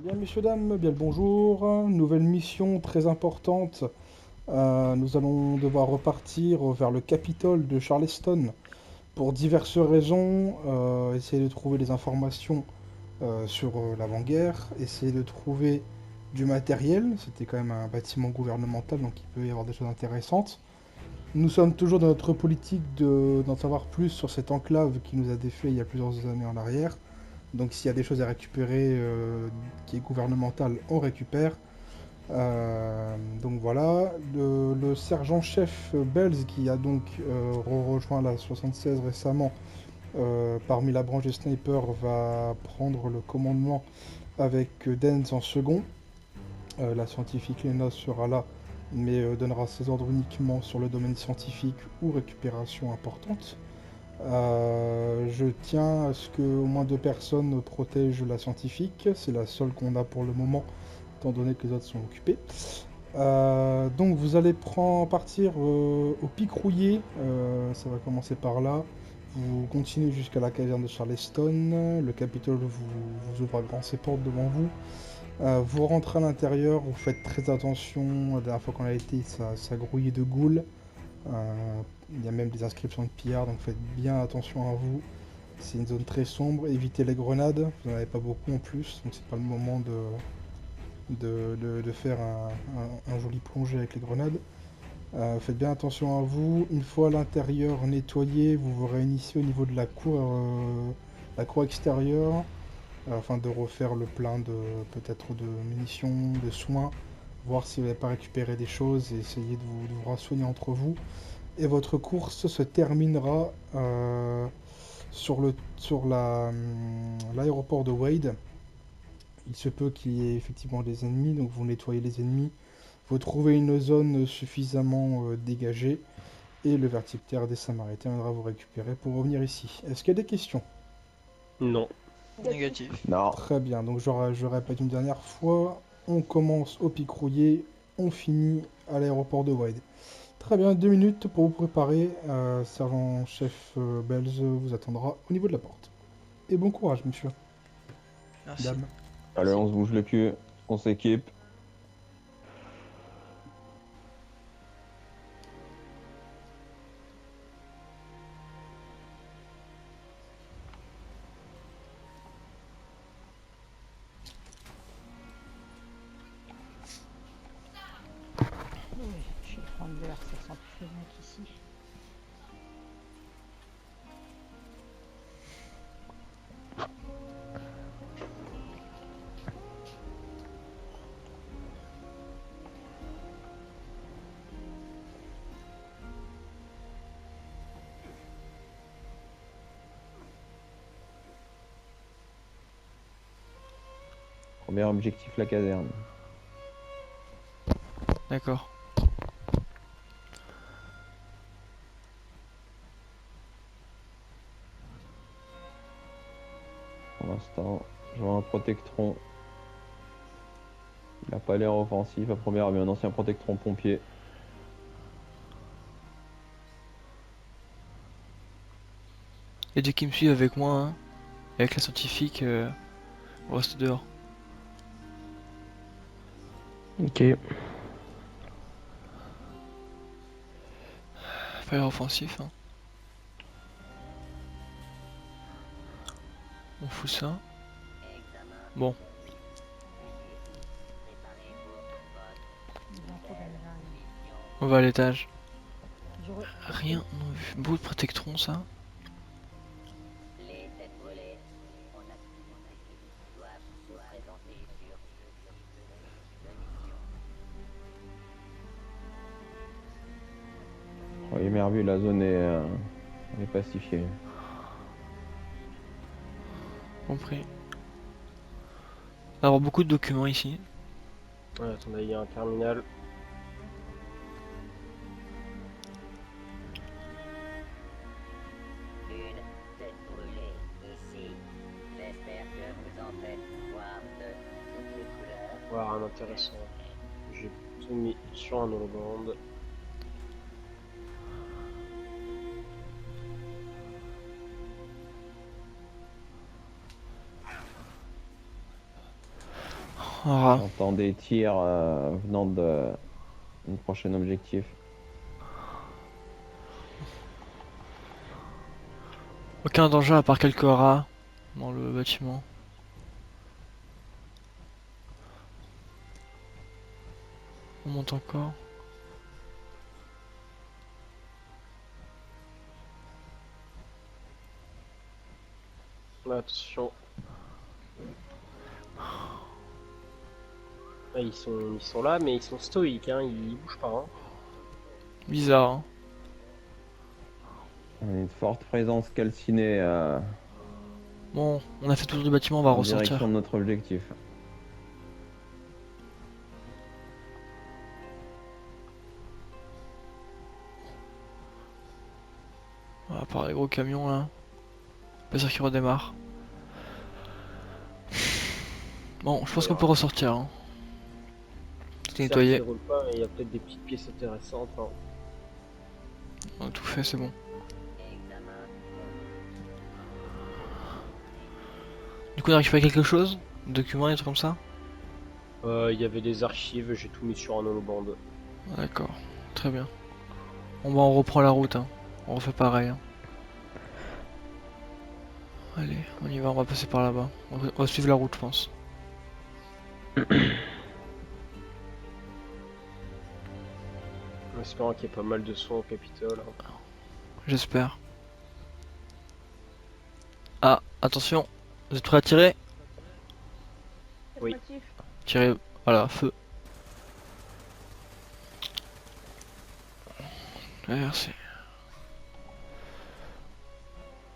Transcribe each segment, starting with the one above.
Bien, messieurs, dames, bien le bonjour. Nouvelle mission très importante. Nous allons devoir repartir vers le Capitole de Charleston pour diverses raisons. Essayer de trouver des informations sur l'avant-guerre, essayer de trouver du matériel. C'était quand même un bâtiment gouvernemental, donc il peut y avoir des choses intéressantes. Nous sommes toujours dans notre politique d'en savoir plus sur cette enclave qui nous a défait il y a plusieurs années en arrière. Donc s'il y a des choses à récupérer qui est gouvernemental, on récupère. Donc voilà, le sergent-chef Bells qui a donc rejoint la 76 récemment parmi la branche des snipers va prendre le commandement avec Dens en second. La scientifique Lena sera là mais donnera ses ordres uniquement sur le domaine scientifique ou récupération importante. Je tiens à ce que au moins deux personnes protègent la scientifique, c'est la seule qu'on a pour le moment, étant donné que les autres sont occupés. Donc vous allez partir au pic rouillé, ça va commencer par là. Vous continuez jusqu'à la caverne de Charleston, le Capitole vous ouvre à grand ses portes devant vous. Vous rentrez à l'intérieur, vous faites très attention, la dernière fois qu'on a été, ça grouillait de ghouls. Il y a même des inscriptions de pillards, donc faites bien attention à vous. C'est une zone très sombre, évitez les grenades, vous n'en avez pas beaucoup en plus, donc c'est pas le moment de faire un joli plongée avec les grenades. Faites bien attention à vous. Une fois à l'intérieur nettoyé, vous vous réunissez au niveau de la cour extérieure, afin de refaire le plein de peut-être de munitions, de soins, voir si vous n'avez pas récupéré des choses et essayer de vous rationner entre vous. Et votre course se terminera sur l'aéroport de Wade. Il se peut qu'il y ait effectivement des ennemis, donc vous nettoyez les ennemis. Vous trouvez une zone suffisamment dégagée et le vertiptère des Samaritains viendra vous récupérer pour revenir ici. Est-ce qu'il y a des questions? Non. Négatif. Non. Très bien, donc je répète une dernière fois. On commence au pic rouillé, on finit à l'aéroport de Wade. Très bien, 2 minutes pour vous préparer. Sergent-chef Bells vous attendra au niveau de la porte. Et bon courage, monsieur. Merci. Dame. Allez, on se bouge le cul, on s'équipe. Oui, je vais prendre l'air, ça sent plus bien qu'ici. Premier objectif, la caserne. D'accord. Pour l'instant, je vois un protectron. Il a pas l'air offensif à première vue, un ancien protectron pompier. Et dès qu'ils me suivent avec moi, hein, avec la scientifique, on reste dehors. Ok. Pas l'air offensif, hein. On fout ça. Bon, Bientôt dans les arrières. on va à l'étage. J'aurais- Rien, non vu. Beau de protectron, ça. Première vue, la zone est pacifiée. Compris. On va avoir beaucoup de documents ici. Ouais, attendez, il y a un terminal. Une tête brûlée ici. J'espère que vous en faites voir de toutes les couleurs. Voir un intéressant. J'ai tout mis sur un hologrande. Ah, J'entends des tirs venant de une prochaine objectif. aucun danger à part quelques rats dans le bâtiment. On monte encore. Attention. Ah, ils sont là, mais ils sont stoïques, hein. Ils bougent pas. Hein. Bizarre, hein. On a une forte présence calcinée Bon, on a fait tout le tour du bâtiment, on va en direction ressortir. de notre objectif. À part les gros camions là. Pas sûr qu'ils redémarrent. Bon, je pense qu'on peut ressortir. Hein. Tout est Certes, ils nettoyé. roulent pas, mais il y a peut-être des petites pièces intéressantes. Hein. On a tout fait, c'est bon. Examen. Du coup, on a récupéré quelque chose? Des documents, des trucs comme ça? Il y avait des archives, j'ai tout mis sur un holoband. D'accord, très bien. Bon bah on reprend la route, hein. On refait pareil. Hein. Allez, on y va, on va passer par là-bas. On va suivre la route, je pense. En espérant qu'il y ait pas mal de soins au Capitole. Hein. J'espère. Ah, attention. Vous êtes prêts à tirer? Oui. Affirmatif. Tirez, voilà, feu. Ouais, merci.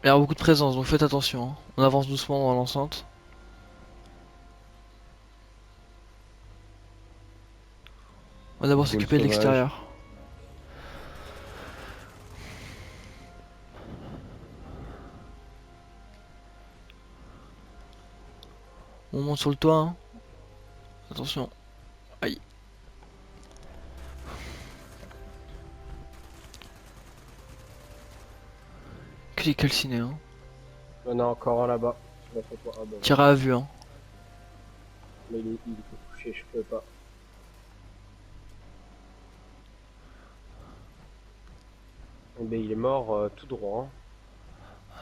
Il y a beaucoup de présence, donc faites attention. Hein. On avance doucement dans l'enceinte. On va d'abord Full s'occuper de sauvage. l'extérieur. On monte sur le toit. Hein. Attention. Aïe. Qu'il est calciné. Hein. Il y en a encore un là-bas. Je la fais pas. Ah, bah, Tirez à vue. Hein. mais il est couché, je peux pas. Eh ben, il est mort tout droit. Hein.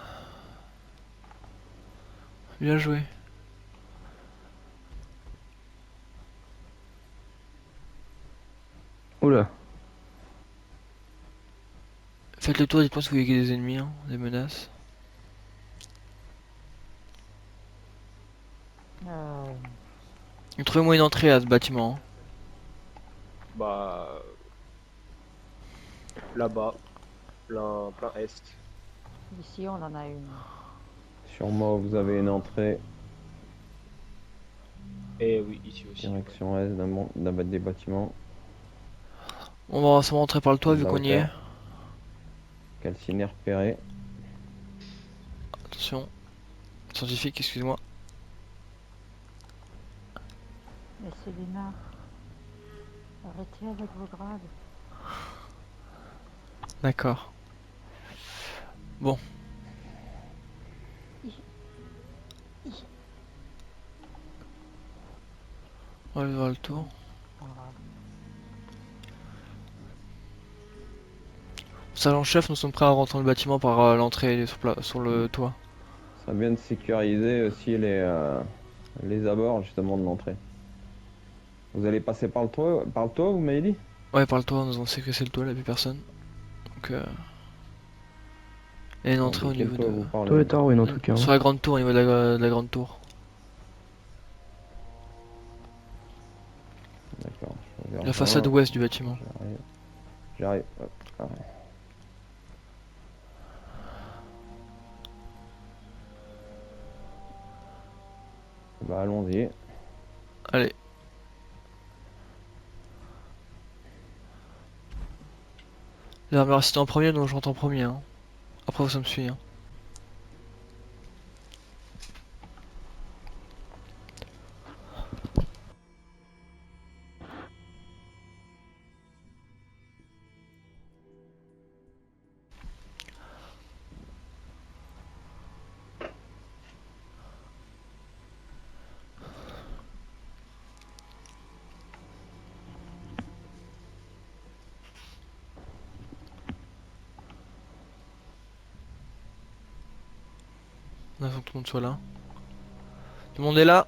Bien joué. Oula. Faites le tour, dites-moi si vous voyez des ennemis, hein, des menaces. Euh, Trouvez-moi une entrée à ce bâtiment. Hein. Bah. Là-bas. Plein est. Ici, on en a une. Sur moi, vous avez une entrée. Et oui, ici aussi. Direction est des bâtiments. On va sûrement rentrer par le toit De vu la qu'on y est. hauteur. Calciné repéré. Attention. Scientifique, excuse-moi. Mais Célina, arrêtez avec vos grades. D'accord. Bon. On va aller voir le tour. Voilà. Sergent-chef, nous sommes prêts à rentrer dans le bâtiment par l'entrée sur le toit. Ça vient de sécuriser aussi les abords justement de l'entrée. Vous allez passer par le toit, vous m'avez dit? Ouais, par le toit, nous avons sécurisé le toit, il n'y a plus personne. Donc, il y a une entrée De au quel niveau toit de... vous parlez? Toi et Darwin en tout cas. Sur Hein. la grande tour, au niveau de la grande tour. D'accord. je vais La façade rejoindre. ouest du bâtiment. J'arrive. Hop. Ah. Bah allons-y. Allez. L'armure assistant en premier, donc je rentre en premier. Hein. Après, vous, ça me suit. Hein. Attends que tout le monde soit là. Tout le monde est là?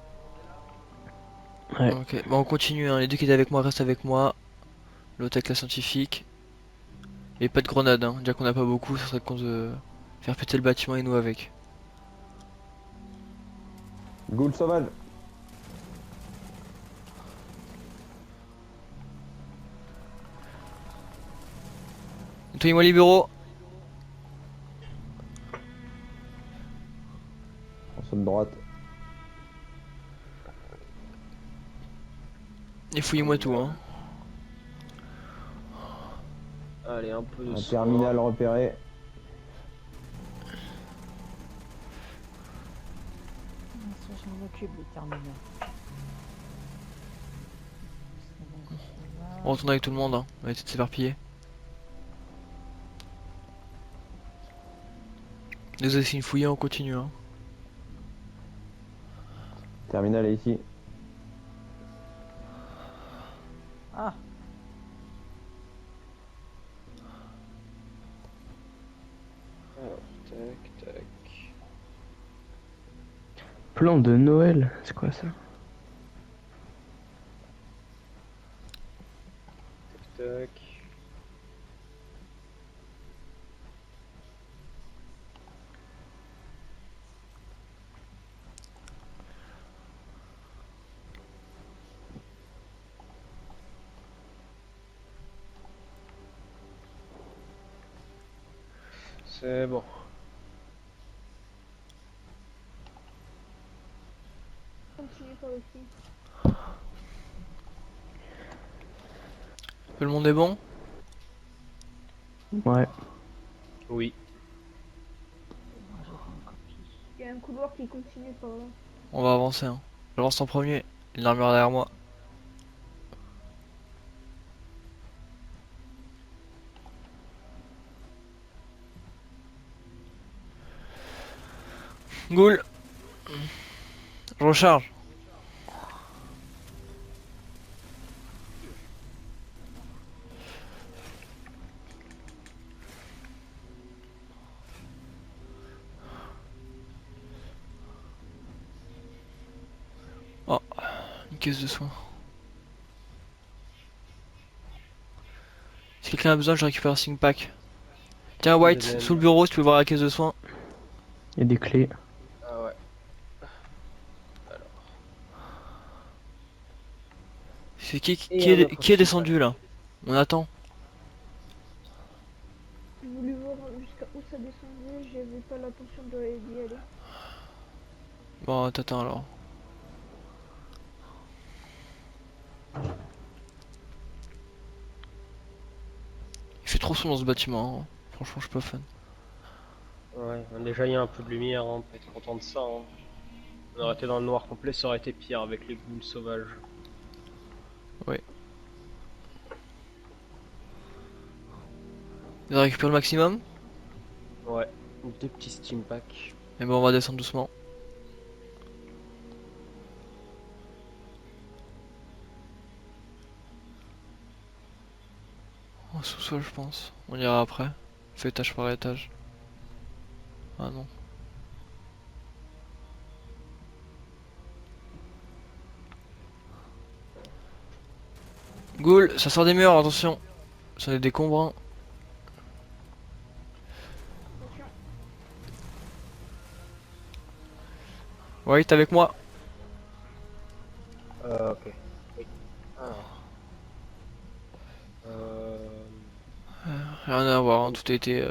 Ouais. Ok, bah on continue, hein. Les deux qui étaient avec moi restent avec moi. L'autre avec la scientifique. Et pas de grenade, hein. Déjà qu'on a pas beaucoup, ça serait con de faire péter le bâtiment et nous avec. Ghoul sauvage. Nettoyez-moi les bureaux. On saute de droite. Et fouillez-moi tout, hein. Allez, un peu de Un soin. terminal repéré. Ça, je m'en occupe des terminaux. C'est bon, ça va. On retourne avec tout le monde, hein. On va essayer de s'éparpiller. Désolé, c'est une fouillée, on continue, hein. Terminal est ici. Ah, Alors, tac, tac. Plan de Noël, c'est quoi ça? Tac. C'est bon. Continue par ici. Tout le monde est bon? Ouais. Oui. j'ai fait une copie. Il y a un couloir qui continue par là. On va avancer, hein. J'avance en premier. Il y a une armure derrière moi. Ghoul. Je recharge. Oh, une caisse de soins. Si quelqu'un a besoin, je récupère un sing pack. Tiens, White, Deuxième. sous le bureau, si tu peux voir la caisse de soins. Il y a des clés. Ah ouais. C'est qui, Et qui un est, autre qui est sing descendu là? On attend. J'ai voulu voir jusqu'à où ça descendait, j'avais pas l'intention d'y aller. Bon, t'attends alors. Il fait trop sombre dans ce bâtiment, hein. Franchement, je suis pas fan. Ouais, déjà il y a un peu de lumière, hein. On peut être content de ça. Hein. On aurait été dans le noir complet, ça aurait été pire avec les ghouls sauvages. Vous avez récupéré le maximum? Ouais, deux petits steam packs. Et bon, on va descendre doucement. En sous-sol, je pense. On ira après. Fait étage par étage. Ah non. Ghoul, ça sort des murs, attention. Ça est décombres. Hein. Attention. White avec moi. Ok. Oui. Alors. Rien à voir, hein. Tout a été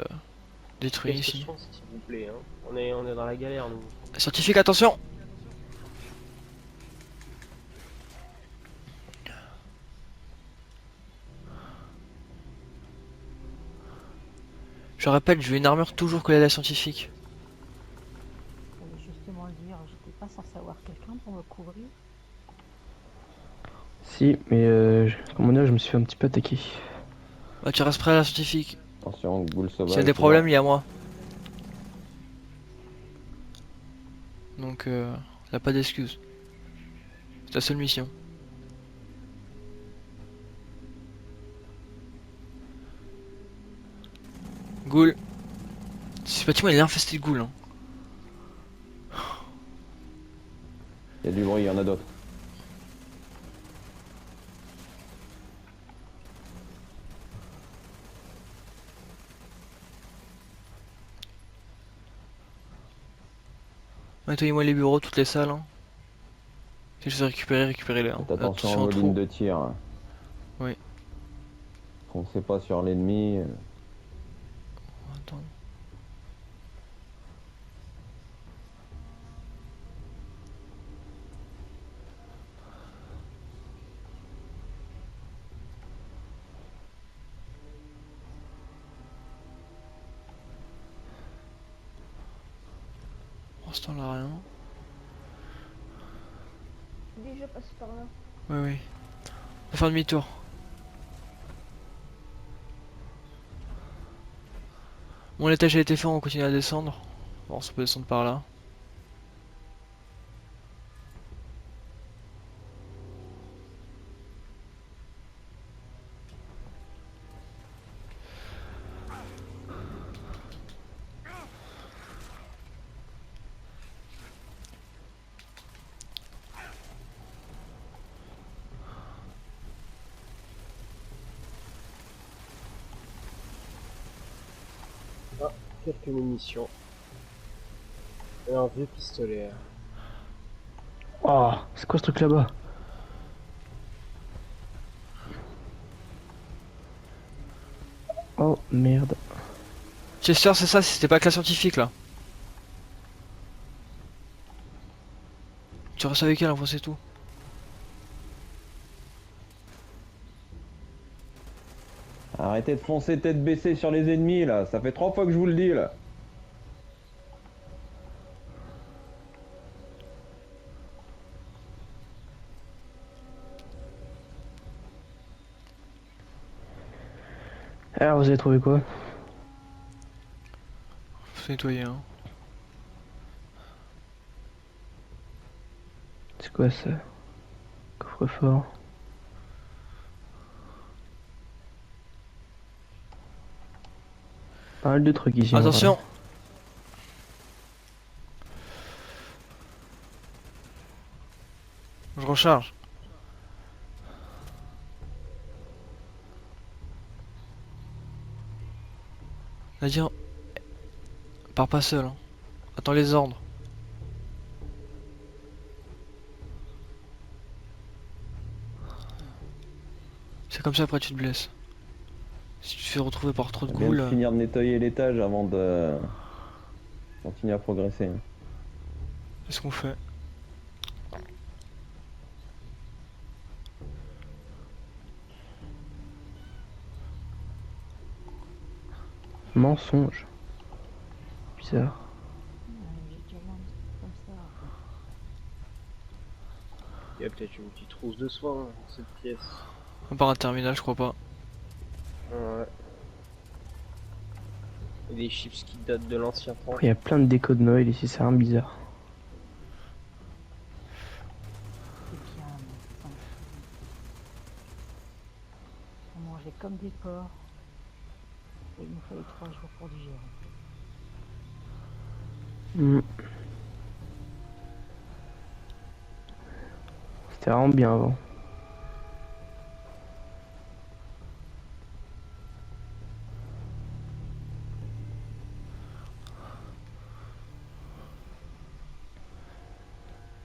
détruit Qu'est-ce que ici. je pense, s'il vous plaît, hein. On est dans la galère, nous. Scientifique, attention. Je rappelle, je veux une armure toujours collée à la scientifique. J'allais justement le dire, j'étais pas censé avoir quelqu'un pour me couvrir. Si, mais comment dire, je me suis fait un petit peu attaquer. Bah, tu restes prêt à la scientifique. Attention, Ghoul sauvage. S'il y a des problèmes, il y a moi. Donc, y a pas d'excuse. C'est la seule mission. Ghoul. Ce bâtiment il est infesté de ghouls. Hein. du bruit, il y en a d'autres. Nettoyez-moi les bureaux, toutes les salles. Hein. Si je veux récupérer, récupérez-les. Hein. Faites attention aux lignes de tir. Oui. Foncez pas sur l'ennemi. Attends. Pour l'instant là rien. Déjà passé par là. Oui oui. On va faire demi-tour. Bon l'étage a été fait, on continue à descendre. Bon ça peut descendre par là. Quelques munitions. Et un vieux pistolet. Oh, c'est quoi ce truc là-bas? Oh merde. Chester c'est ça, c'était pas que la scientifique là. Tu restes avec elle, enfin c'est tout. Arrêtez de foncer tête baissée sur les ennemis là, ça fait 3 fois que je vous le dis là. Alors vous avez trouvé quoi? Faut nettoyer hein. C'est quoi ça? Coffre-fort. Pas mal de trucs ici. en vrai. Attention. Je recharge. Nadia, pars pas seul. Hein. Attends les ordres. C'est comme ça après tu te blesses. Si tu te fais retrouver par trop de On vient de ghouls. finir de nettoyer l'étage avant de continuer à progresser. C'est ce qu'on fait. Mensonge. Bizarre. J'ai déjà vu un truc comme ça. Il y a peut-être une petite trousse de soins dans cette pièce. À part un terminal, je crois pas. Ouais. Et des chips qui datent de l'ancien temps. Il y a plein de décos de Noël ici, c'est un bizarre. C'est bien, mais ça me On mangeait comme des porcs. Et il nous fallait 3 jours pour digérer. Hmm. C'était vraiment bien avant.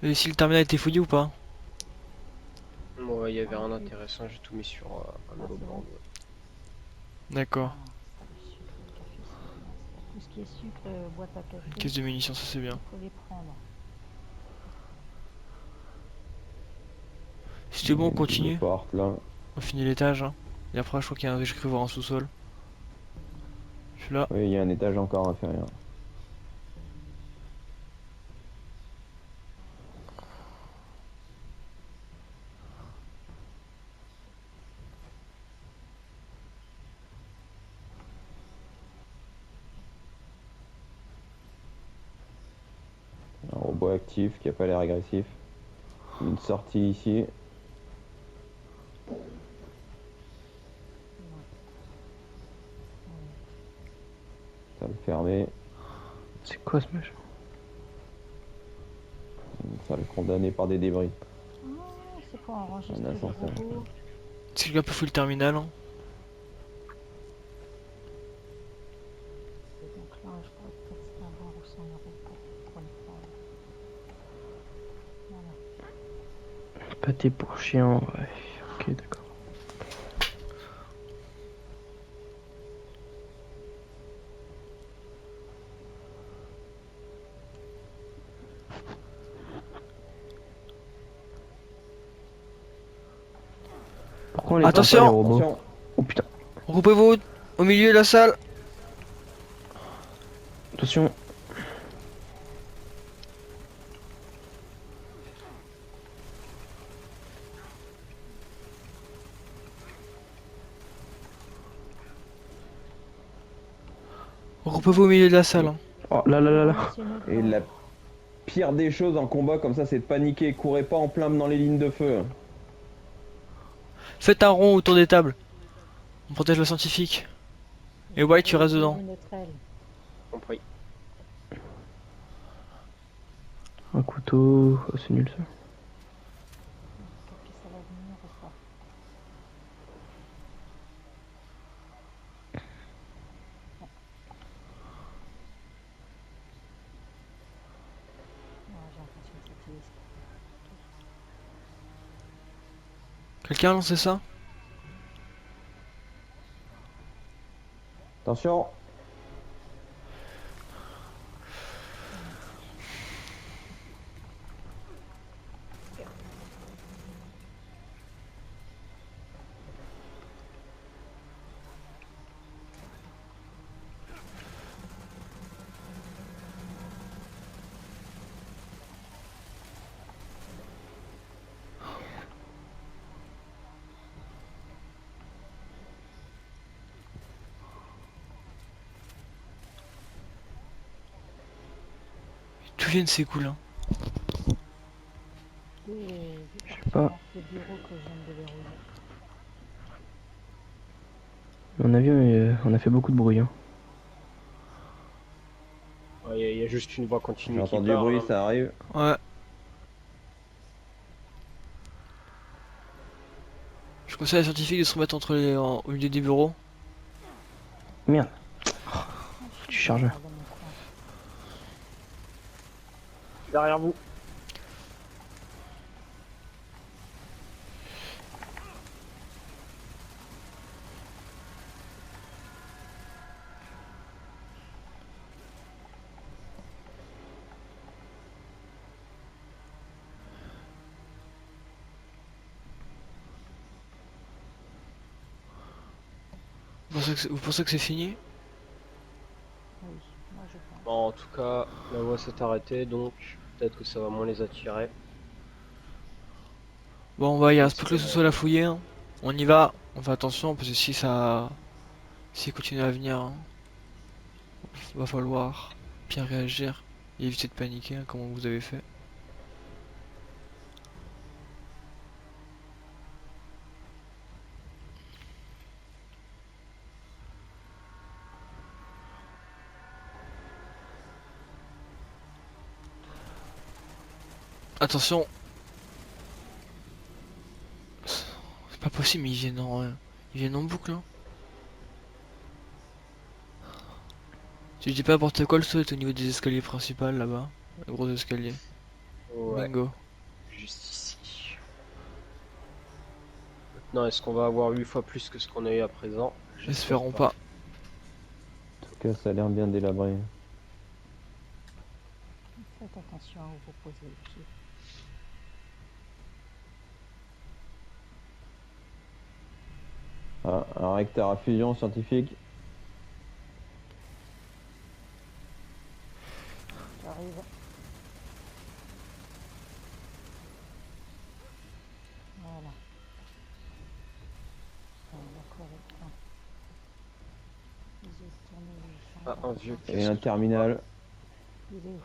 Et si le terminal était fouillé ou pas? Ouais, il y avait rien d'intéressant, j'ai tout mis sur un nouveau bord. D'accord. Ah, le sucre, le café, c'est bien. Tout ce qui est sucre, boîte à café, Une caisse de munitions, ça c'est bien. faut les prendre. Si c'est bon, on continue. Porte là. On finit l'étage. Hein. Et après, je crois qu'il y a un... J'ai cru voir un sous-sol. Je suis là. Oui, il y a un étage encore inférieur. Un robot actif qui a pas l'air agressif. Une sortie ici. Ça le fermer. C'est quoi ce machin? Ça le condamné par des débris. Ah, c'est pour enregistrer Un les ascenseur. robots. C'est quelqu'un peut fouiller le terminal. Hein. Et donc là, je pourrais peut-être avoir où c'est un robot pour le prendre. Voilà. Pâté pour chien, ouais. Ok, d'accord. Pourquoi on les prend Attention pas, les robots? Attention. Oh putain, Regroupez-vous au milieu de la salle. attention. Regroupez-vous au milieu de la salle. Hein. Oh là là là là. Et la pire des choses en combat comme ça, c'est de paniquer. Courez pas en plein dans les lignes de feu. Faites un rond autour des tables. On protège le scientifique. Et White, tu restes dedans. Compris. Un couteau, oh, c'est nul ça. Est-ce que ça va venir ou pas? Ouais, j'ai l'impression que ça utilise. Quelqu'un a lancé ça? Attention. D'où viennent ces coups là? Je sais pas. Le bureau que je viens de verrouiller. À mon avis, on a fait beaucoup de bruit. Hein. Il y a juste une voix continue J'ai qui entendu du parle, bruit, hein. ça arrive. Ouais. Je conseille à la scientifique de se remettre entre au milieu des bureaux. Merde. Tu charges. Dans mon coin. Derrière vous. Vous pensez que c'est fini? Oui, moi je pense. Bon, en tout cas, la voix s'est arrêtée, donc peut-être que ça va moins les attirer. Bon, il reste plus que le sous-sol à fouiller. Hein. On y va. On fait attention parce que si ça. S'il continue à venir, hein, va falloir bien réagir et éviter de paniquer, hein, comme vous avez fait. Attention. C'est pas possible, mais ils viennent en boucle. Hein. Si je dis pas n'importe quoi, le saut est au niveau des escaliers principaux là-bas. Le gros escalier. Ouais, Bingo. juste ici. Maintenant, est-ce qu'on va avoir 8 fois plus que ce qu'on a eu à présent? Espérons pas. En tout cas, ça a l'air bien délabré. Faites attention à où vous posez les pieds. Ah, un recteur à fusion scientifique. J'arrive. Voilà. D'accord, j'ai tourné les Ah, un vieux Et un terminal. Il est où?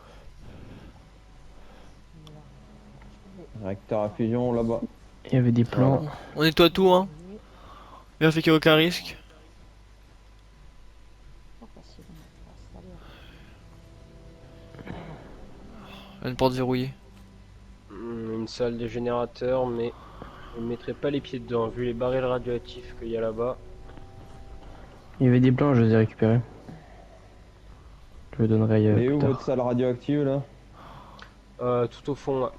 Voilà. Recteur à fusion là-bas. Il y avait des plans. On nettoie tout, hein. Je vais Vérifiez qu'il n'y a aucun risque. pas facile de m'installer. Une porte verrouillée. Une salle de générateur, mais je ne mettrai pas les pieds dedans, vu les barils radioactifs qu'il y a là-bas. Il y avait des plans, je les ai récupérés. Je le donnerai Elle est plus où tard. votre salle radioactive là? Tout au fond, là.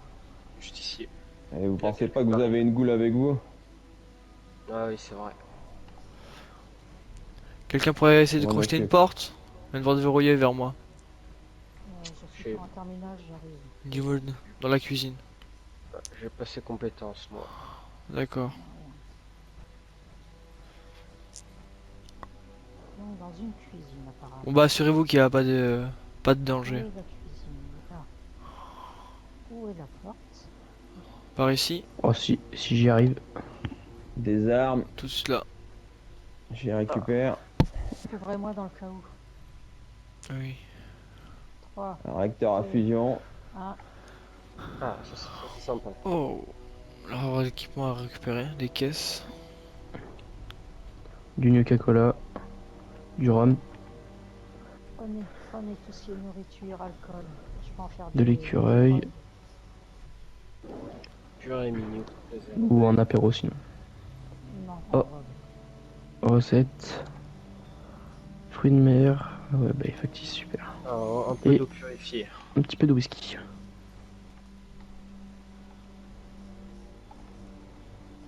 Juste ici. Et vous Il y a pensez pas que quelques vous avez une goule avec vous? Ah oui, c'est vrai. Quelqu'un pourrait essayer de M'en crocheter une occupe. porte? Je viens de voir de verrouiller vers moi. Je suis J'ai- sur un terminal, j'arrive. Niveau dans la cuisine. J'ai passé compétence, moi. D'accord. Donc dans une cuisine apparemment. Bon bah assurez-vous qu'il n'y a pas de Où danger. est la cuisine? Ah. Où est la porte? Par ici, Oh, si j'y arrive. Des armes, tout cela. j'y récupère. Couvrez-moi dans le cas où. Oui. 3, Un réacteur à fusion. 1. Ah, ça c'est sympa. Oh. Alors l'équipement à récupérer, des caisses. Du Nuka-Cola. Du rhum. Prenez tout ce qui est nourriture, alcool. Je peux en faire De l'écureuil. Purée mignon. Ou en apéro sinon. Non, Oh. en robe. Recette. Fruits de mer. Ah ouais, bah factice, super. Alors, un peu Et- d'eau purifiée. Un petit peu de whisky.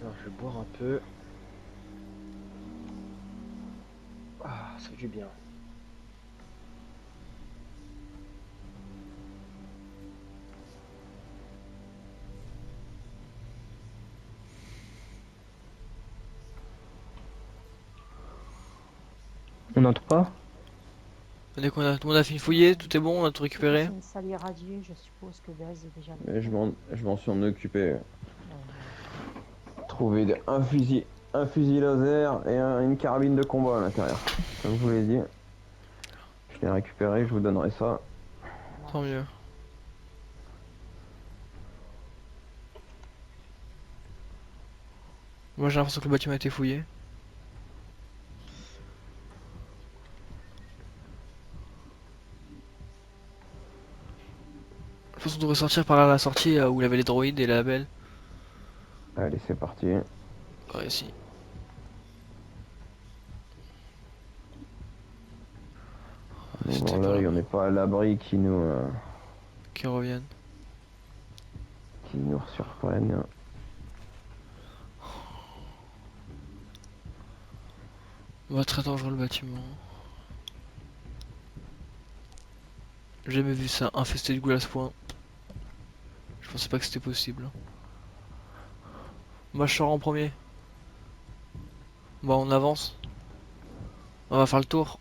Alors, je vais boire un peu. Ah, ça fait du bien. On entre pas? Dès qu'on a, tout le monde a fini de fouiller, tout est bon, on a tout récupéré. C'est une salle irradiée, je suppose que Baz est déjà Mais je m'en suis en occupé. Euh, Trouver un fusil laser et une carabine de combat à l'intérieur. Comme je vous l'ai dit. Je l'ai récupéré, je vous donnerai ça. Tant mieux. Moi j'ai l'impression que le bâtiment a été fouillé. De toute façon on devrait sortir par la sortie où il y avait les droïdes et les labels. Allez, c'est parti. Par ici. C'était Bon, pas là, là. on n'est pas à l'abri qui Qui reviennent. nous surprennent. On va très dangereux le bâtiment. J'ai jamais vu ça infesté de goule à ce point. Je pensais pas que c'était possible. Moi je sors en premier. Bon on avance. On va faire le tour.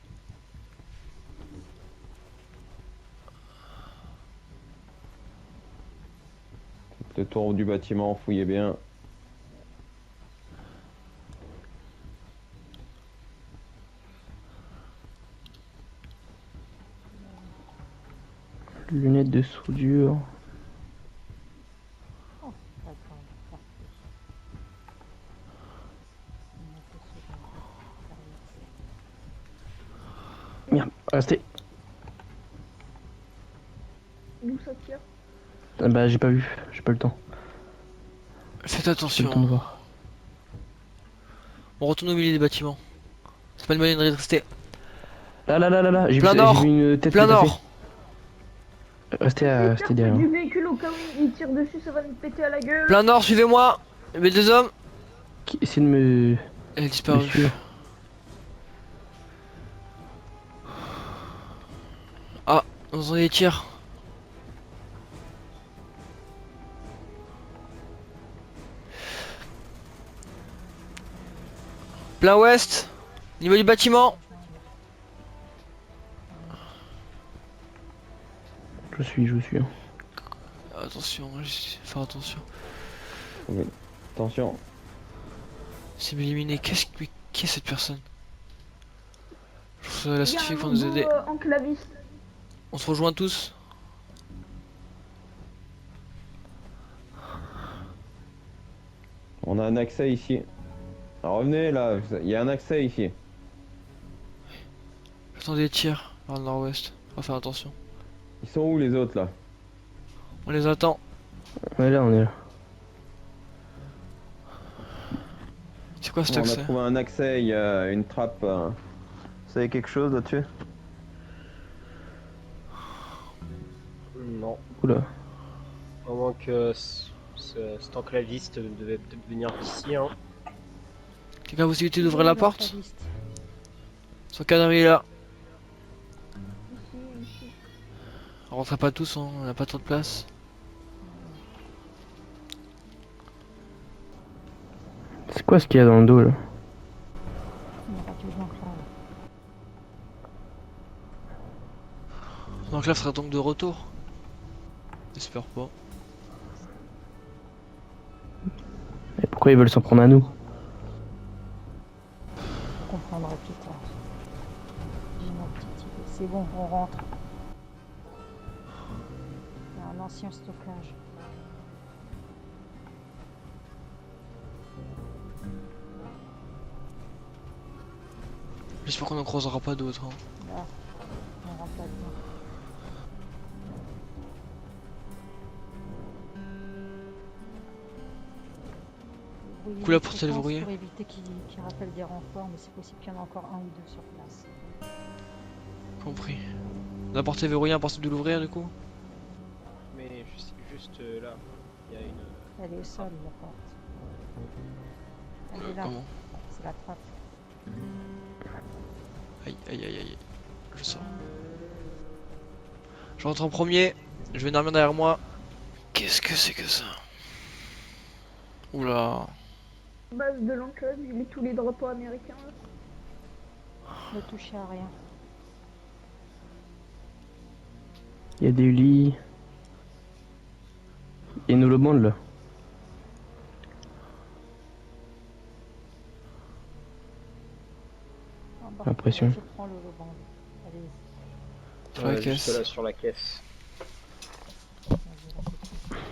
Faites le tour du bâtiment, fouillez bien. Lunettes de soudure. d'accord, parfait. On a fait ce Merde, restez. D'où ça tire? Ah bah j'ai pas vu, j'ai pas le temps. Faites J'ai pas le temps de attention. voir. On retourne au milieu des bâtiments. C'est pas une bonne idée de rester. Là, j'ai Plein vu, nord. j'ai vu une tête Plein pétafée. nord. Restez Près derrière. du véhicule au cas où il tire dessus, ça va me péter à la gueule. Plein nord, suivez-moi. Il y avait deux hommes. Qui essaie de me Elle est disparue. suivre. Ah, on entend des tirs. Plein ouest. Niveau du bâtiment. Je suis. Attention, faire attention. Attention. C'est éliminé. Mais qui est cette personne? Je trouve ça la Il y a scientifique un pour nous aider. robot enclaviste. On se rejoint tous. On a un accès ici. Alors, revenez là, il y a un accès ici. J'entends des tirs vers le nord-ouest. On va faire attention. Ils sont où les autres là? On les attend. On est là, on est là. C'est quoi ce On a accès? trouvé un accès, il y a une trappe. Vous savez quelque chose là-dessus? Non. Oula. À moins que cet enclaviste devait peut-être venir d'ici, hein. Quelqu'un a possibilité d'ouvrir Oui, la dans porte? liste. Son canari est là. Ici. Rentrez pas tous, hein, on a pas trop de place. C'est quoi ce qu'il y a dans le dos là? Une radio d'enclave. Donc là, sera donc de retour. J'espère pas. Et pourquoi ils veulent s'en prendre à nous? Je comprendrai plus tard. J'ai une petite idée. C'est bon, on rentre. Il y a un ancien stockage. J'espère qu'on en croisera pas d'autres. Hein. Là, on rentre là-dedans. Verrouiller Coup la les porte, elle est fréquences verrouillée. pour éviter qu'il rappelle des renforts, mais c'est possible qu'il y en a encore un ou deux sur place. Compris. La porte est verrouillée, impossible de l'ouvrir du coup? Mais juste là, il y a une. Elle est au sol, la porte. Elle est là, Comment? c'est la trappe. Aïe aïe aïe aïe. Je sors. Je rentre en premier. Je vais dormir derrière moi. Qu'est-ce que c'est que ça? Oula. Base de l'enclave, il est tous les drapeaux américains là. Ne touchez à rien. Il y a des lits. Il y a une holobande là. Impression. Je prends le bande. Allez, Sur la Juste caisse. là sur la caisse. vas-y, la copie.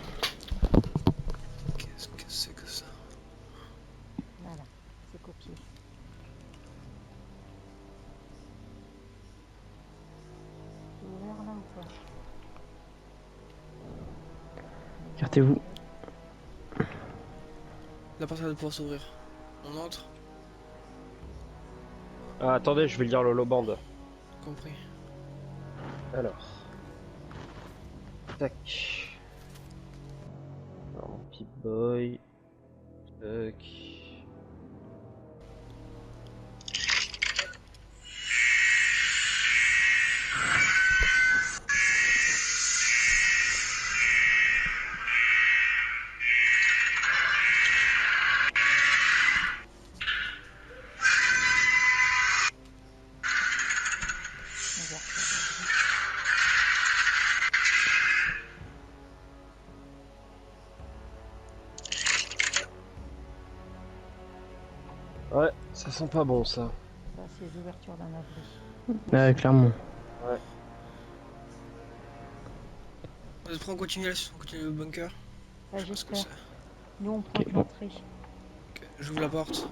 Qu'est-ce que c'est que ça? Voilà, c'est copié. C'est ouvert là ou pas? Écartez-vous. La porte va pouvoir s'ouvrir. On entre? Ah, attendez, je vais lire l'holobande. Compris. Alors. Tac. Alors, mon Pip-Boy. Tac. Ouais, ça sent pas bon ça. Ça, c'est les ouvertures d'un abri. Ouais, clairement. On continue le bunker. Là, Je pense que j'espère. c'est. Nous, on prend Ok, bon. l'entrée. Ok, j'ouvre la porte.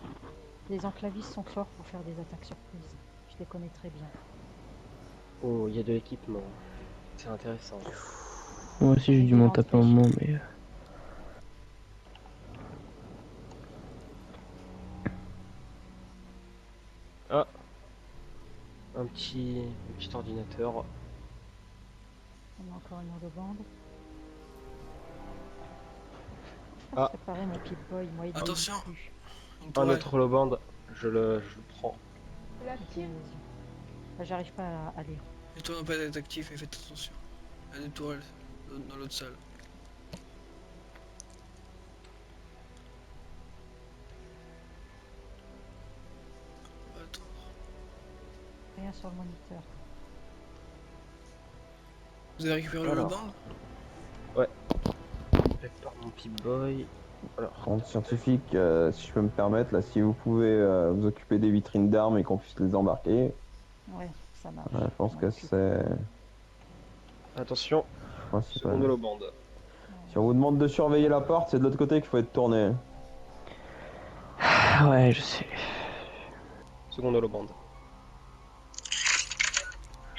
Les enclavistes sont forts pour faire des attaques surprises. Je les connais très bien. Oh, il y a de l'équipement. C'est intéressant. Moi aussi j'ai dû m'en taper un moment, mais. Un petit ordinateur. On a encore une holobande. Ah. Préparer mon Pip-Boy, moi il brille Attention. plus. Une Un tourelle. autre holobande. Je le prends. La Vas-y, tire. vas-y. Bah, j'arrive pas à lire. Les tourelles n'ont pas d'être actifs, mais faites attention. Il y a des tourelles dans l'autre salle. Attends. Rien sur le moniteur. Vous avez récupéré le Alors. band? Prépare mon Pip-Boy. Alors. En scientifique, si je peux me permettre, là, si vous pouvez vous occuper des vitrines d'armes et qu'on puisse les embarquer, Ouais, ça marche. je pense On que occupe. c'est Attention, principal. seconde holobande. Si on vous demande de surveiller la porte, c'est de l'autre côté qu'il faut être tourné. Ah ouais, je sais. Seconde holobande.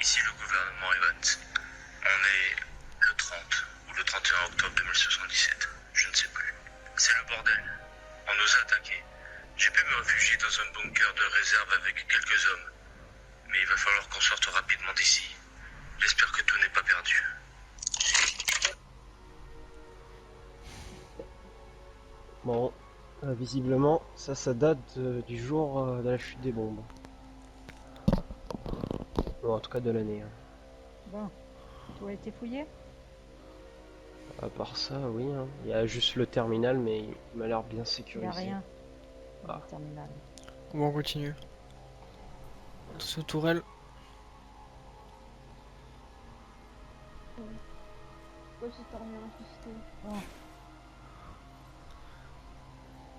Ici le gouvernement Evans. On est le 30 ou le 31 octobre 2077. On nous a attaqués. J'ai pu me réfugier dans un bunker de réserve avec quelques hommes. Mais il va falloir qu'on sorte rapidement d'ici. J'espère que tout n'est pas perdu. Bon, visiblement, ça date du jour de la chute des bombes. Bon, en tout cas de l'année. Hein. Bon, tout a été fouillé? À part ça, oui. Hein. Il y a juste le terminal, mais il m'a l'air bien Il n'y a sécurisé. rien. Dans Ah. le terminal. Bon, on continue. Attention aux tourelles. Ouais, c'est armure assistée.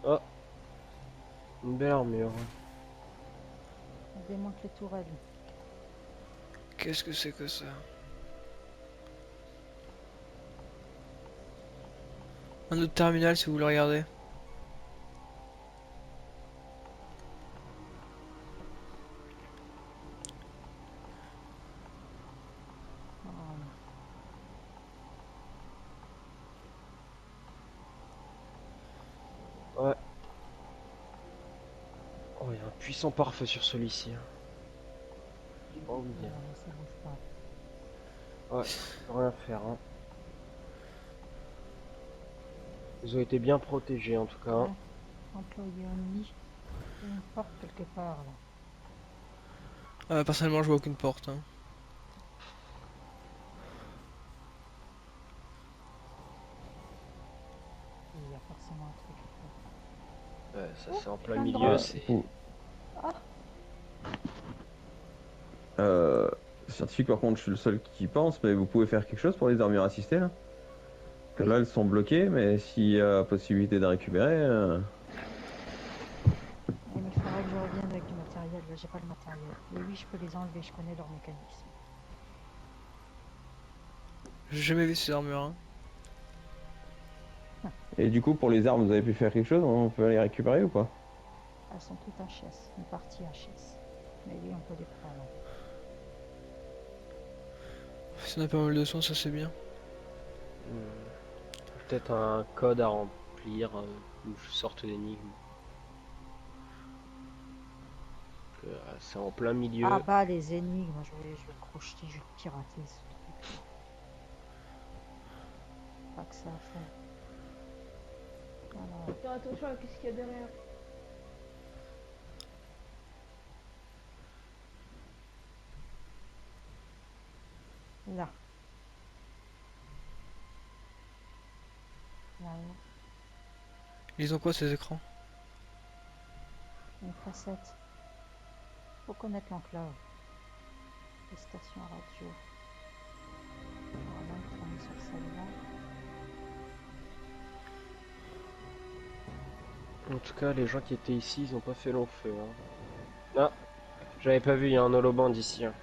Oh, une belle armure. On démonte les tourelles. Qu'est-ce que c'est que ça? Un autre terminal si vous voulez regarder. Ouais. Oh, il y a un puissant pare-feu sur celui-ci. Hein. Oh oui. Ça bouge pas. Ouais, on peut rien faire. Hein. Ils ont été bien protégés en tout cas. Hein. Ouais. Employé only. Une porte quelque part là. Personnellement, je vois aucune porte. Hein. Il y a forcément un truc. Ouais, ça c'est en plein plein de milieu. drogues. C'est. Scientifique, par contre, je suis le seul qui y pense, mais vous pouvez faire quelque chose pour les armures assistées là? Parce que là, elles sont bloquées, mais s'il y a possibilité de récupérer. Mais il faudrait que je revienne avec du matériel. Là, j'ai pas le matériel. Mais oui, je peux les enlever. Je connais leur mécanisme. J'ai jamais vu ces armures. Hein. Et du coup, pour les armes, vous avez pu faire quelque chose? On peut les récupérer ou pas? Elles sont toutes HS. Une partie HS. Mais oui, on peut les prendre. Si on a pas mal de son, ça c'est bien. Peut-être un code à remplir, une sorte d'énigme. C'est en plein milieu. Ah bah les énigmes, je vais le crocheter, je vais le pirater ce truc. Pas que ça à faire. Voilà. Faire attention à ce qu'il y a derrière. Là. Là. Ils ont quoi ces écrans? Une facette. Faut connaître l'enclave. Les stations radio. Voilà, on est sur celle-là. En tout cas, les gens qui étaient ici, ils ont pas fait long feu. Hein. Ah, j'avais pas vu, il y a un holoband ici. Hein.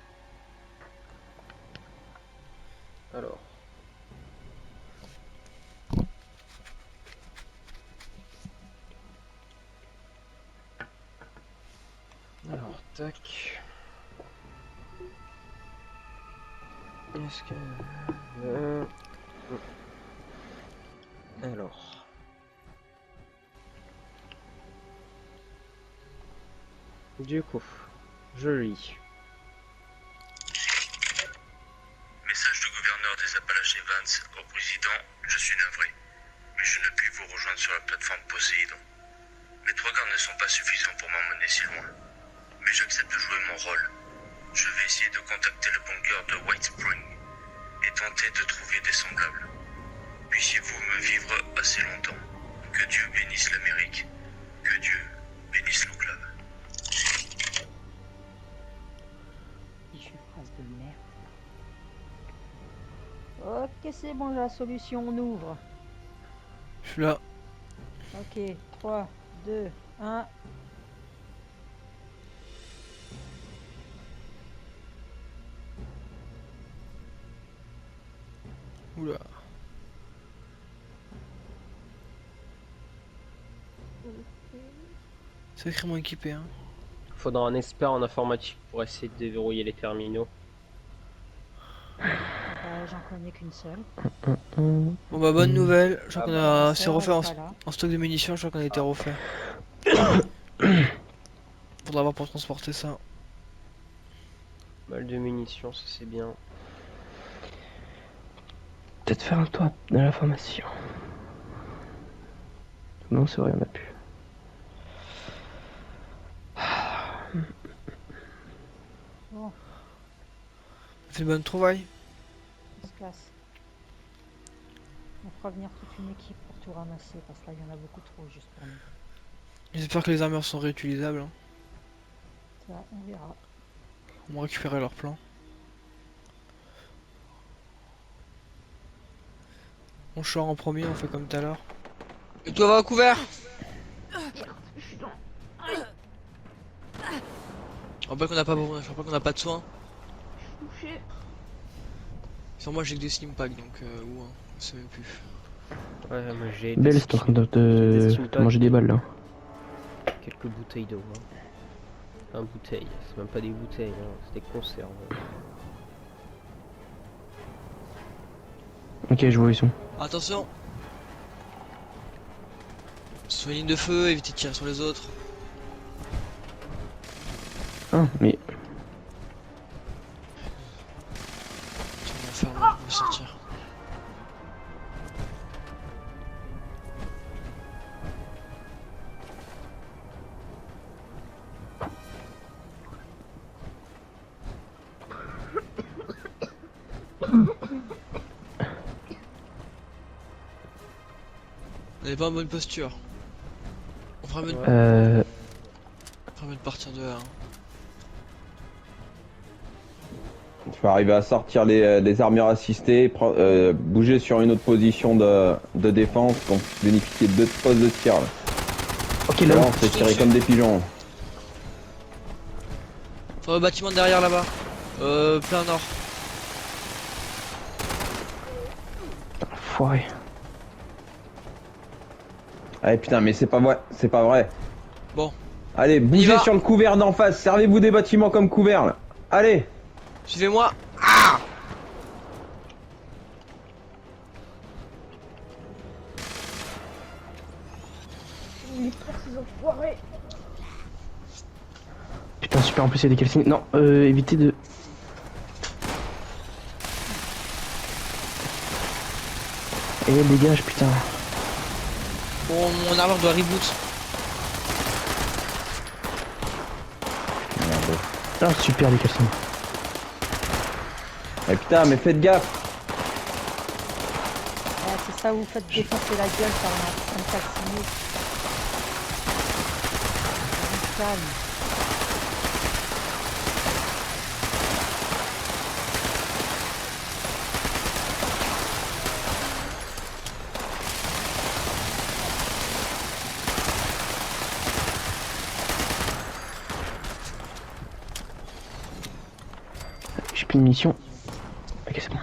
Alors. Alors, tac. Est-ce que... Alors... Du coup, je lis. Message du gouverneur des Appalaches Vance au président, je suis navré, mais je ne puis vous rejoindre sur la plateforme Poséidon. Mes 3 gardes ne sont pas suffisants pour m'emmener si loin, mais j'accepte de jouer mon rôle. Je vais essayer de contacter le bunker de White Spring et tenter de trouver des semblables. Puissiez-vous me vivre assez longtemps. Que Dieu bénisse l'Amérique, que Dieu bénisse l'enclave. Phrase de merde. Ok, c'est bon, la solution, on ouvre. Je suis là. Ok, 3, 2, 1. Oula. Sacrément équipé, hein. Faudra un expert en informatique pour essayer de déverrouiller les terminaux. Bah j'en connais qu'une seule. Bon bah bonne nouvelle, je crois Ah qu'on bah, a... c'est refait Elle est pas là. en stock de munitions, je crois qu'on a été refait. Faudra voir pour transporter ça. Mal de munitions, ça c'est bien. Peut-être faire un toit dans la formation. Non, c'est vrai, on a pu. Bon, C'est une bonne trouvaille. on se casse. On fera venir toute une équipe pour tout ramasser parce que là, il y en a beaucoup trop juste pour nous. J'espère que les armures sont réutilisables. Hein. Ça, on verra. On va récupérer leur plan. On shore en premier, on fait comme tout à l'heure. Et toi va au couvert. Je crois pas qu'on a pas beaucoup, je crois pas qu'on a pas de soins. Touché. Sur moi j'ai que des slim packs donc ou hein, je sais même plus. Ouais, moi j'ai Belle, c'est en train de manger des balles là. quelques bouteilles d'eau. Hein. Enfin, bouteilles, c'est même pas des bouteilles, hein, c'est des conserves. Ok, je vois où ils sont. Attention. Sur une ligne de feu, évitez de tirer sur les autres. Ah, mais On va sortir. On est pas en bonne posture. On fera mieux de, on fera mieux de partir de là. Hein. Il faut arriver à sortir les armures assistées, bouger sur une autre position de défense pour bénéficier de 2 postes de tir. Là. ok, Là, là, on se fait tirer comme des pigeons. Faut le bâtiment derrière là-bas. Plein nord. foiré. Allez putain, mais c'est pas vrai, c'est pas vrai. Bon. Allez, bougez sur le couvert d'en face, servez-vous des bâtiments comme couvert là. Allez. Suivez-moi. Ah Les frères, ces enfoirés. Putain, super, en plus il y a des calcines. Non, évitez de. Eh, dégage, putain. Bon, mon armure doit reboot. Ah, super, les calcines. Eh putain, mais faites gaffe. C'est ça où vous faites défoncer la gueule par un calciné. Calme. J'ai plus de mission. Ok, c'est bon.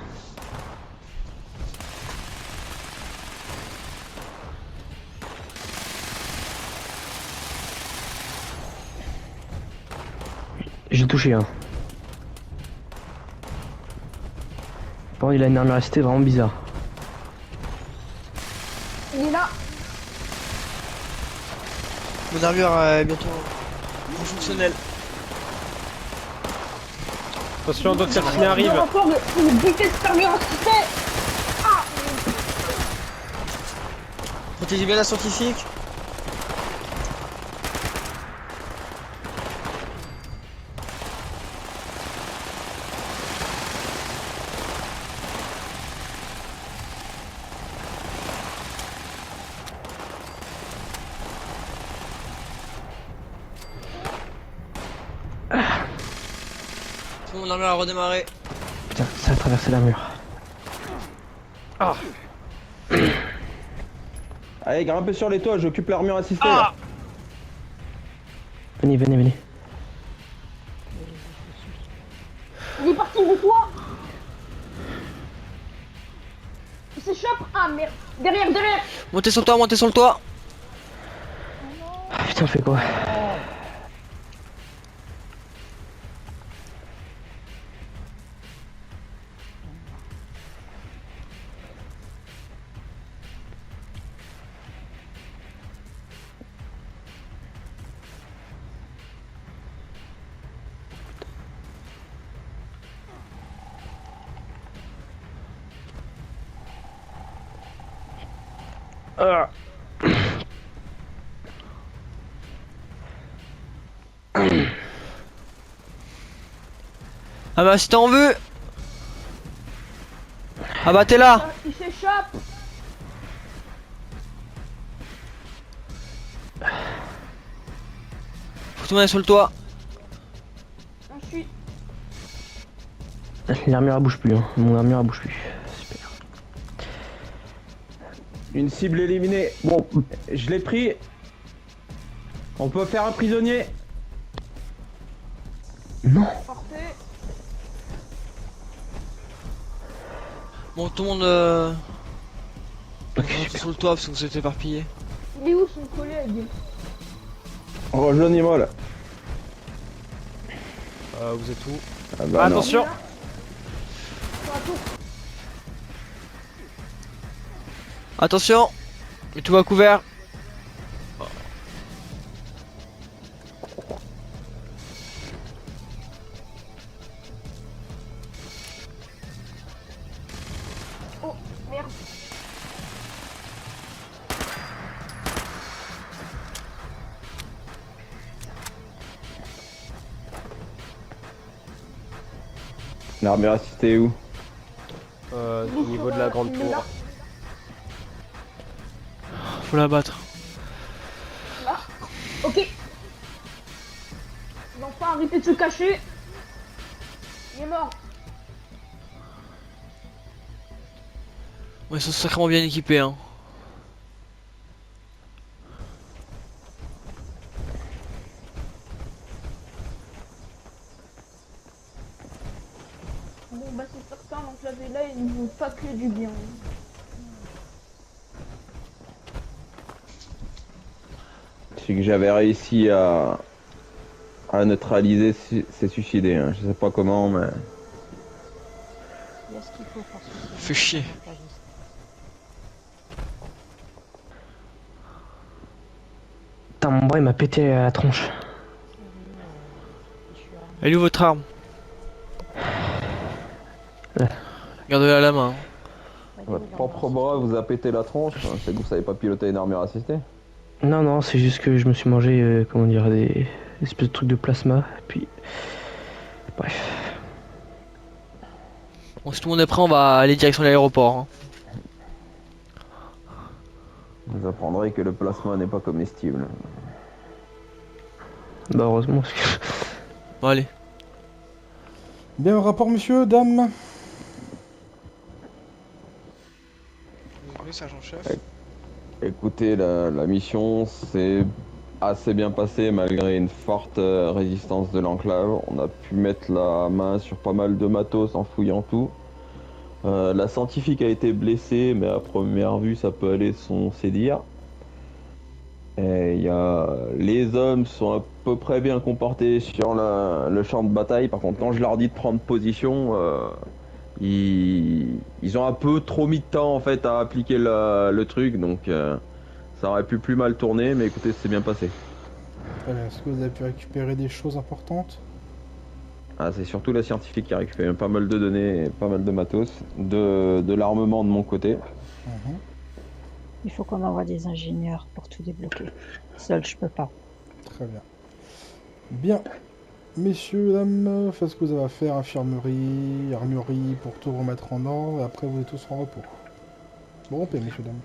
J'ai touché, hein. Par contre, il a une armure restée vraiment bizarre. Il est là. Mon armure est bientôt fonctionnelle. Attention, d'autres calcinés arrivent. Encore une butée de fermier assisté. Protégez bien la scientifique. Mon armure a redémarré. Putain, ça a traversé la mur. Ah. Allez, grimpez sur les toits, j'occupe l'armure assistée. Ah. Là. Venez, venez, venez. Il est parti du toit. Il s'échappe. Ah merde. Derrière, derrière. Montez sur le toit, montez sur le toit. Ah, putain, on fait quoi? Ah. Ah bah si t'en veux. Ah bah t'es là. Ah, il s'échappe. Faut que tout le monde aille sur le toit. Ensuite, L'armure elle bouge plus, hein. Mon armure elle bouge plus. Super. Une cible éliminée. Bon, je l'ai pris. On peut faire un prisonnier. Non. parfait. Bon tout le monde Ok, rentre super. sur le toit parce qu'on s'est éparpillé. Il est où son collègue? Rejoignez-moi là. Vous êtes où? Ah bah non. Attention. Attends, Attention. Mais tout va couvert. oh merde. L'armure assistée est où? Au niveau de la grande Il est là. tour. Faut la battre. Là. Ok. L'enfant arrêtez de se cacher. Il est mort. Ouais, ils sont sacrément bien équipés hein. Bon bah c'est certain, donc la villa il ne veut pas que du bien. C'est que j'avais réussi à neutraliser ces suicidés. Hein. Je sais pas comment, mais. Il y a ce qu'il faut pour se Fais chier. Putain, mon bras il m'a pété la tronche. Elle est où votre arme? Gardez-la à la main. Votre propre bras vous a pété la tronche. C'est que vous savez pas piloter une armure assistée. Non, non, c'est juste que je me suis mangé, comment dire, des espèces de trucs de plasma. Et puis. Bref. Bon, si tout le monde est prêt, on va aller direction l'aéroport. Hein. Vous apprendrez que le plasma n'est pas comestible. Bah, heureusement, parce que. Bon, allez. Bien, rapport, monsieur, dame. Oui, sergent-chef. Écoutez, la mission s'est assez bien passée malgré une forte résistance de l'enclave. On a pu mettre la main sur pas mal de matos en fouillant tout. La scientifique a été blessée, mais à première vue, ça peut aller sans c'est dire. Et les hommes sont à peu près bien comportés sur le champ de bataille. Par contre, quand je leur dis de prendre position, ils ont un peu trop mis de temps en fait à appliquer le truc, donc ça aurait pu plus mal tourner, mais écoutez, c'est bien passé. Très bien. Est-ce que vous avez pu récupérer des choses importantes? Ah, c'est surtout la scientifique qui a récupéré pas mal de données et pas mal de matos, de l'armement de mon côté. Mhm. Il faut qu'on envoie des ingénieurs pour tout débloquer. Seul, je peux pas. Très bien. Bien. Messieurs, dames, faites ce que vous avez à faire, infirmerie, armurerie, pour tout remettre en ordre, et après vous êtes tous en repos. Bon repos, messieurs, dames.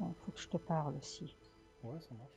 Il faut que je te parle aussi. Ouais, ça marche.